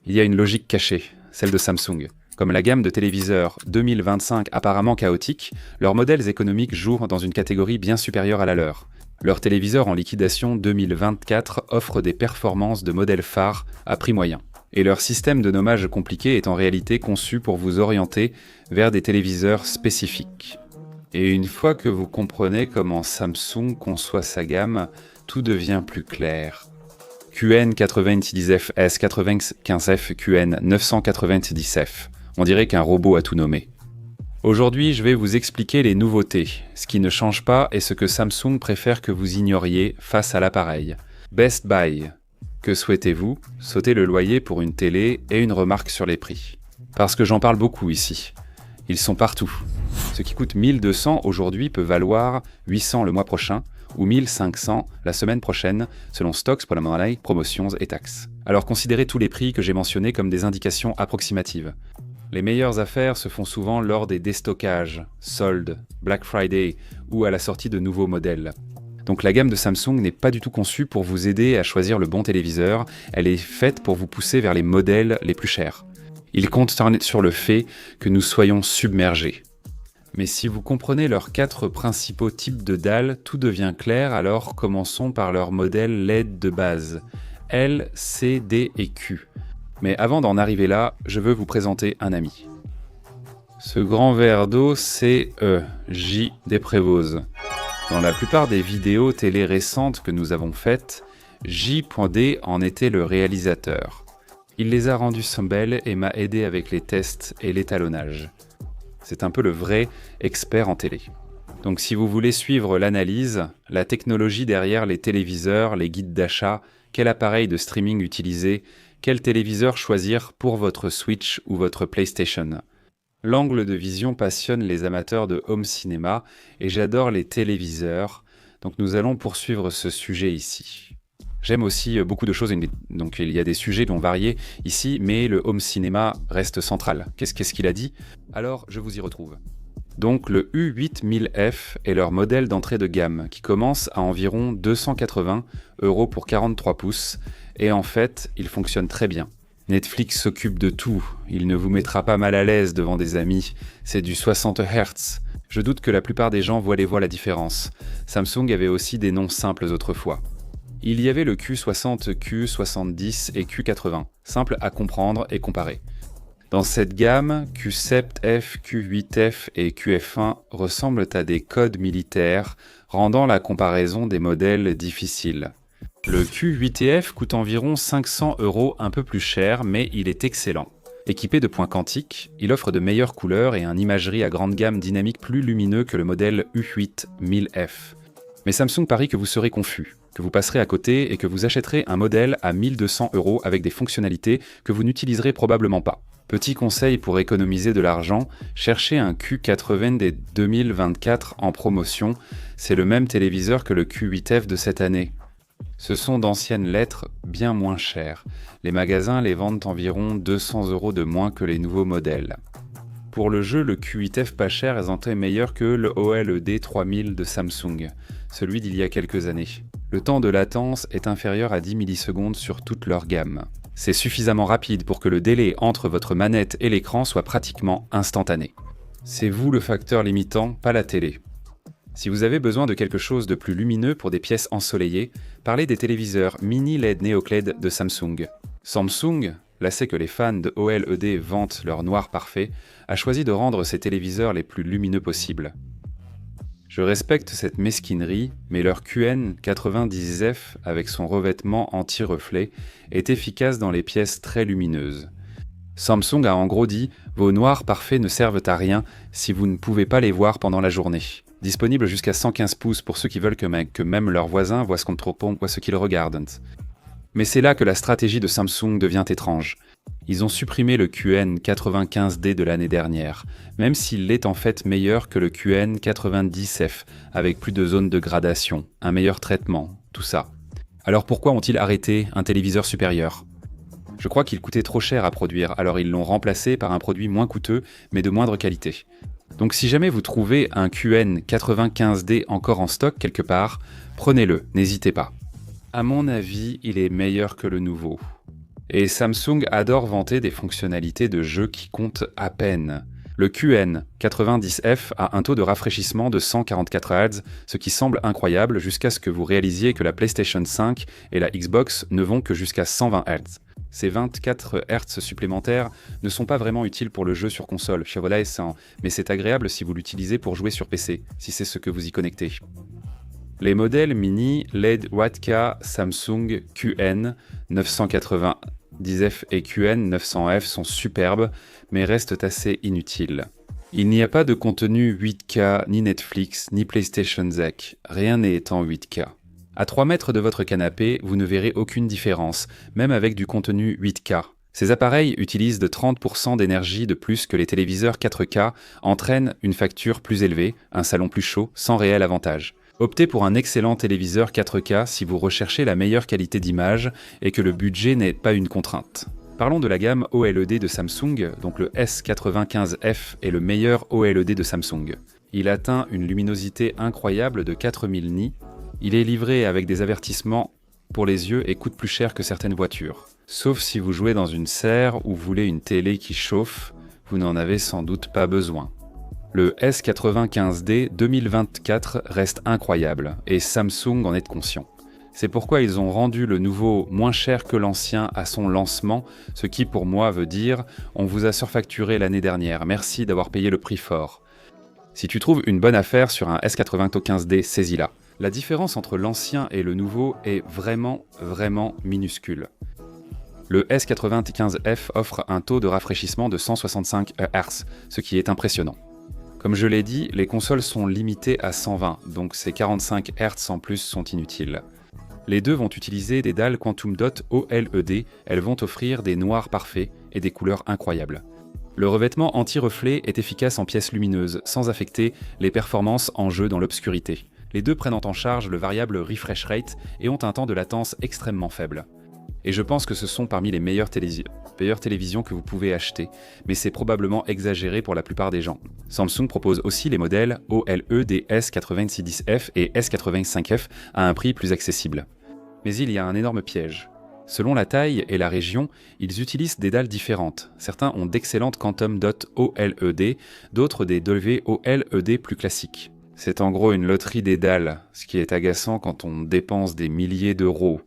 Il y a une logique cachée, celle de Samsung. Comme la gamme de téléviseurs 2025 apparemment chaotique, leurs modèles économiques jouent dans une catégorie bien supérieure à la leur. Leurs téléviseurs en liquidation 2024 offrent des performances de modèles phares à prix moyen. Et leur système de nommage compliqué est en réalité conçu pour vous orienter vers des téléviseurs spécifiques. Et une fois que vous comprenez comment Samsung conçoit sa gamme, tout devient plus clair. QN90F, S95F, QN990F. On dirait qu'un robot a tout nommé. Aujourd'hui, je vais vous expliquer les nouveautés. Ce qui ne change pas est ce que Samsung préfère que vous ignoriez face à l'appareil. Best Buy. Que souhaitez-vous? Sauter le loyer pour une télé et une remarque sur les prix. Parce que j'en parle beaucoup ici. Ils sont partout. Ce qui coûte 1200 aujourd'hui peut valoir 800 le mois prochain ou 1500 la semaine prochaine selon Stocks, promotions et taxes. Alors considérez tous les prix que j'ai mentionnés comme des indications approximatives. Les meilleures affaires se font souvent lors des déstockages, soldes, Black Friday ou à la sortie de nouveaux modèles. Donc la gamme de Samsung n'est pas du tout conçue pour vous aider à choisir le bon téléviseur, elle est faite pour vous pousser vers les modèles les plus chers. Ils comptent sur le fait que nous soyons submergés. Mais si vous comprenez leurs 4 principaux types de dalles, tout devient clair, alors commençons par leur modèle LED de base, L, C, D et Q. Mais avant d'en arriver là, je veux vous présenter un ami. Ce grand verre d'eau, c'est J. Desprévoz. Dans la plupart des vidéos télé récentes que nous avons faites, J.D en était le réalisateur. Il les a rendues belles et m'a aidé avec les tests et l'étalonnage. C'est un peu le vrai expert en télé. Donc si vous voulez suivre l'analyse, la technologie derrière les téléviseurs, les guides d'achat, quel appareil de streaming utiliser, quel téléviseur choisir pour votre Switch ou votre PlayStation. L'angle de vision passionne les amateurs de home cinéma et j'adore les téléviseurs, donc nous allons poursuivre ce sujet ici. J'aime aussi beaucoup de choses, donc il y a des sujets dont variés ici, mais le home cinéma reste central. Qu'est-ce qu'il a dit? Alors je vous y retrouve. Donc le U8000F est leur modèle d'entrée de gamme qui commence à environ 280 € pour 43 pouces et en fait il fonctionne très bien. Netflix s'occupe de tout, il ne vous mettra pas mal à l'aise devant des amis, c'est du 60 Hz. Je doute que la plupart des gens voient la différence. Samsung avait aussi des noms simples autrefois. Il y avait le Q60, Q70 et Q80, simple à comprendre et comparer. Dans cette gamme, Q7F, Q8F et QF1 ressemblent à des codes militaires, rendant la comparaison des modèles difficile. Le Q8F coûte environ 500 €, un peu plus cher, mais il est excellent. Équipé de points quantiques, il offre de meilleures couleurs et un imagerie à grande gamme dynamique plus lumineux que le modèle U8000F. Mais Samsung parie que vous serez confus, que vous passerez à côté et que vous achèterez un modèle à 1200 € avec des fonctionnalités que vous n'utiliserez probablement pas. Petit conseil pour économiser de l'argent, cherchez un Q80 des 2024 en promotion, c'est le même téléviseur que le Q8F de cette année. Ce sont d'anciennes lettres bien moins chères. Les magasins les vendent environ 200 € de moins que les nouveaux modèles. Pour le jeu, le Q8F pas cher est meilleur que le OLED 3000 de Samsung, celui d'il y a quelques années. Le temps de latence est inférieur à 10 millisecondes sur toute leur gamme. C'est suffisamment rapide pour que le délai entre votre manette et l'écran soit pratiquement instantané. C'est vous le facteur limitant, pas la télé. Si vous avez besoin de quelque chose de plus lumineux pour des pièces ensoleillées, parlez des téléviseurs mini LED NeoCLED de Samsung. Samsung, lassé que les fans de OLED vantent leur noir parfait, a choisi de rendre ses téléviseurs les plus lumineux possibles. Je respecte cette mesquinerie, mais leur QN90F, avec son revêtement anti-reflet, est efficace dans les pièces très lumineuses. Samsung a en gros dit « Vos noirs parfaits ne servent à rien si vous ne pouvez pas les voir pendant la journée ». Disponible jusqu'à 115 pouces pour ceux qui veulent que même leurs voisins voient ce qu'ils regardent. Mais c'est là que la stratégie de Samsung devient étrange. Ils ont supprimé le QN95D de l'année dernière, même s'il est en fait meilleur que le QN90F, avec plus de zones de gradation, un meilleur traitement, tout ça. Alors pourquoi ont-ils arrêté un téléviseur supérieur? Je crois qu'il coûtait trop cher à produire, alors ils l'ont remplacé par un produit moins coûteux, mais de moindre qualité. Donc si jamais vous trouvez un QN95D encore en stock quelque part, prenez-le, n'hésitez pas. À mon avis, il est meilleur que le nouveau. Et Samsung adore vanter des fonctionnalités de jeu qui comptent à peine. Le QN90F a un taux de rafraîchissement de 144 Hz, ce qui semble incroyable jusqu'à ce que vous réalisiez que la PlayStation 5 et la Xbox ne vont que jusqu'à 120 Hz. Ces 24 Hz supplémentaires ne sont pas vraiment utiles pour le jeu sur console, mais c'est agréable si vous l'utilisez pour jouer sur PC, si c'est ce que vous y connectez. Les modèles mini LED 8K Samsung QN 990F et QN 900F sont superbes, mais restent assez inutiles. Il n'y a pas de contenu 8K, ni Netflix, ni PlayStation ZEC, rien n'est en 8K. À 3 mètres de votre canapé, vous ne verrez aucune différence, même avec du contenu 8K. Ces appareils utilisent de 30% d'énergie de plus que les téléviseurs 4K, entraînent une facture plus élevée, un salon plus chaud, sans réel avantage. Optez pour un excellent téléviseur 4K si vous recherchez la meilleure qualité d'image et que le budget n'est pas une contrainte. Parlons de la gamme OLED de Samsung, donc le S95F est le meilleur OLED de Samsung. Il atteint une luminosité incroyable de 4000 nits. Il est livré avec des avertissements pour les yeux et coûte plus cher que certaines voitures. Sauf si vous jouez dans une serre ou voulez une télé qui chauffe, vous n'en avez sans doute pas besoin. Le S95D 2024 reste incroyable et Samsung en est conscient. C'est pourquoi ils ont rendu le nouveau moins cher que l'ancien à son lancement, ce qui pour moi veut dire « on vous a surfacturé l'année dernière, merci d'avoir payé le prix fort ». Si tu trouves une bonne affaire sur un S95D, saisis-la. La différence entre l'ancien et le nouveau est vraiment minuscule. Le S95F offre un taux de rafraîchissement de 165 Hz, ce qui est impressionnant. Comme je l'ai dit, les consoles sont limitées à 120, donc ces 45 Hz en plus sont inutiles. Les deux vont utiliser des dalles Quantum Dot OLED, elles vont offrir des noirs parfaits et des couleurs incroyables. Le revêtement anti-reflet est efficace en pièces lumineuses, sans affecter les performances en jeu dans l'obscurité. Les deux prennent en charge le variable refresh rate et ont un temps de latence extrêmement faible. Et je pense que ce sont parmi les meilleures télévisions que vous pouvez acheter, mais c'est probablement exagéré pour la plupart des gens. Samsung propose aussi les modèles OLED S86F et S85F à un prix plus accessible. Mais il y a un énorme piège. Selon la taille et la région, ils utilisent des dalles différentes. Certains ont d'excellentes Quantum Dot OLED, d'autres des WOLED plus classiques. C'est en gros une loterie des dalles, ce qui est agaçant quand on dépense des milliers d'euros.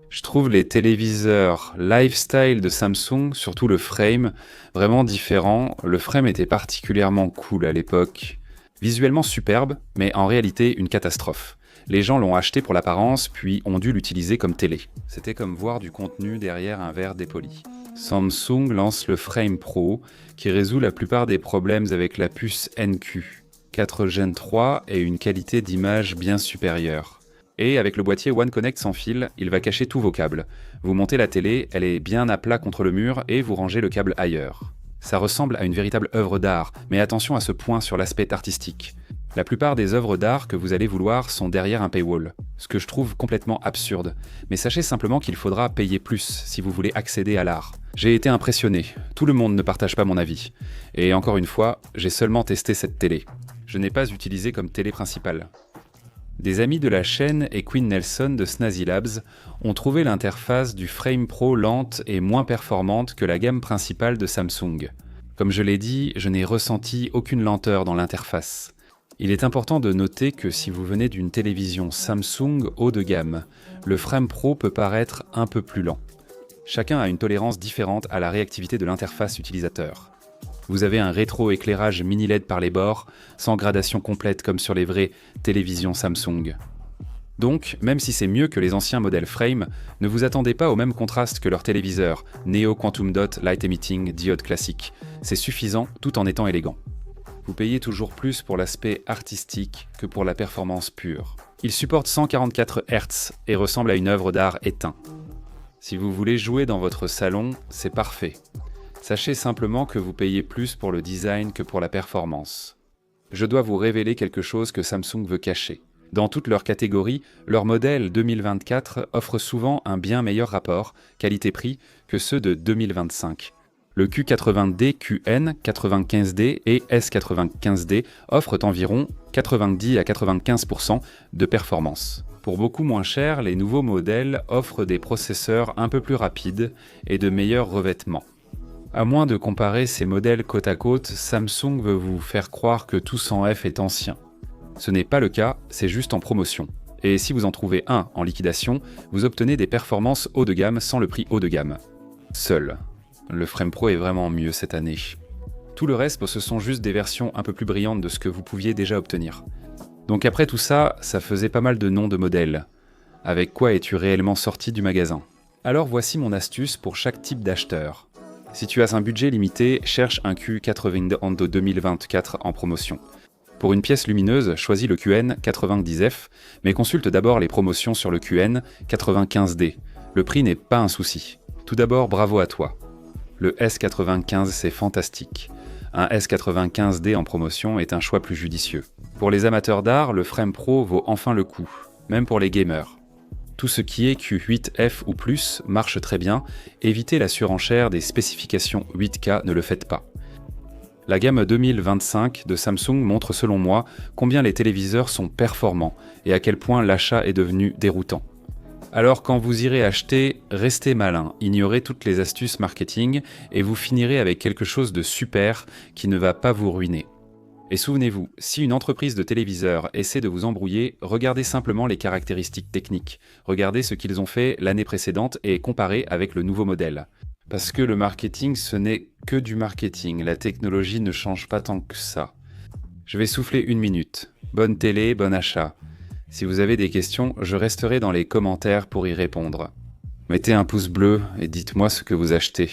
Je trouve les téléviseurs lifestyle de Samsung, surtout le frame, vraiment différents. Le frame était particulièrement cool à l'époque. Visuellement superbe, mais en réalité une catastrophe. Les gens l'ont acheté pour l'apparence, puis ont dû l'utiliser comme télé. C'était comme voir du contenu derrière un verre dépoli. Samsung lance le Frame Pro, qui résout la plupart des problèmes avec la puce NQ. 4 Gen 3 et une qualité d'image bien supérieure. Et avec le boîtier One Connect sans fil, il va cacher tous vos câbles. Vous montez la télé, elle est bien à plat contre le mur et vous rangez le câble ailleurs. Ça ressemble à une véritable œuvre d'art, mais attention à ce point sur l'aspect artistique. La plupart des œuvres d'art que vous allez vouloir sont derrière un paywall, ce que je trouve complètement absurde. Mais sachez simplement qu'il faudra payer plus si vous voulez accéder à l'art. J'ai été impressionné, tout le monde ne partage pas mon avis. Et encore une fois, j'ai seulement testé cette télé. Je n'ai pas utilisé comme télé principale. Des amis de la chaîne et Quinn Nelson de Snazzy Labs ont trouvé l'interface du Frame Pro lente et moins performante que la gamme principale de Samsung. Comme je l'ai dit, je n'ai ressenti aucune lenteur dans l'interface. Il est important de noter que si vous venez d'une télévision Samsung haut de gamme, le Frame Pro peut paraître un peu plus lent. Chacun a une tolérance différente à la réactivité de l'interface utilisateur. Vous avez un rétro-éclairage mini LED par les bords, sans gradation complète comme sur les vraies télévisions Samsung. Donc, même si c'est mieux que les anciens modèles Frame, ne vous attendez pas au même contraste que leur téléviseur, Neo Quantum Dot Light Emitting Diode classique. C'est suffisant tout en étant élégant. Vous payez toujours plus pour l'aspect artistique que pour la performance pure. Il supporte 144 Hz et ressemble à une œuvre d'art éteinte. Si vous voulez jouer dans votre salon, c'est parfait. Sachez simplement que vous payez plus pour le design que pour la performance. Je dois vous révéler quelque chose que Samsung veut cacher. Dans toutes leurs catégories, leurs modèles 2024 offrent souvent un bien meilleur rapport qualité-prix que ceux de 2025. Le Q80D, QN, 95D et S95D offrent environ 90 à 95% de performance. Pour beaucoup moins cher, les nouveaux modèles offrent des processeurs un peu plus rapides et de meilleurs revêtements. À moins de comparer ces modèles côte à côte, Samsung veut vous faire croire que tout 100F est ancien. Ce n'est pas le cas, c'est juste en promotion. Et si vous en trouvez un en liquidation, vous obtenez des performances haut de gamme sans le prix haut de gamme. Seul. Le Frame Pro est vraiment mieux cette année. Tout le reste, ce sont juste des versions un peu plus brillantes de ce que vous pouviez déjà obtenir. Donc après tout ça, ça faisait pas mal de noms de modèles. Avec quoi es-tu réellement sorti du magasin? Alors voici mon astuce pour chaque type d'acheteur. Si tu as un budget limité, cherche un Q80 de 2024 en promotion. Pour une pièce lumineuse, choisis le QN 90F, mais consulte d'abord les promotions sur le QN 95D. Le prix n'est pas un souci. Tout d'abord, bravo à toi. Le S95, c'est fantastique. Un S95D en promotion est un choix plus judicieux. Pour les amateurs d'art, le Frame Pro vaut enfin le coup, même pour les gamers. Tout ce qui est Q8F ou plus marche très bien, évitez la surenchère des spécifications 8K, ne le faites pas. La gamme 2025 de Samsung montre selon moi combien les téléviseurs sont performants et à quel point l'achat est devenu déroutant. Alors quand vous irez acheter, restez malin, ignorez toutes les astuces marketing et vous finirez avec quelque chose de super qui ne va pas vous ruiner. Et souvenez-vous, si une entreprise de téléviseurs essaie de vous embrouiller, regardez simplement les caractéristiques techniques, regardez ce qu'ils ont fait l'année précédente et comparez avec le nouveau modèle. Parce que le marketing, ce n'est que du marketing, la technologie ne change pas tant que ça. Je vais souffler 1 minute. Bonne télé, bon achat. Si vous avez des questions, je resterai dans les commentaires pour y répondre. Mettez un pouce bleu et dites-moi ce que vous achetez.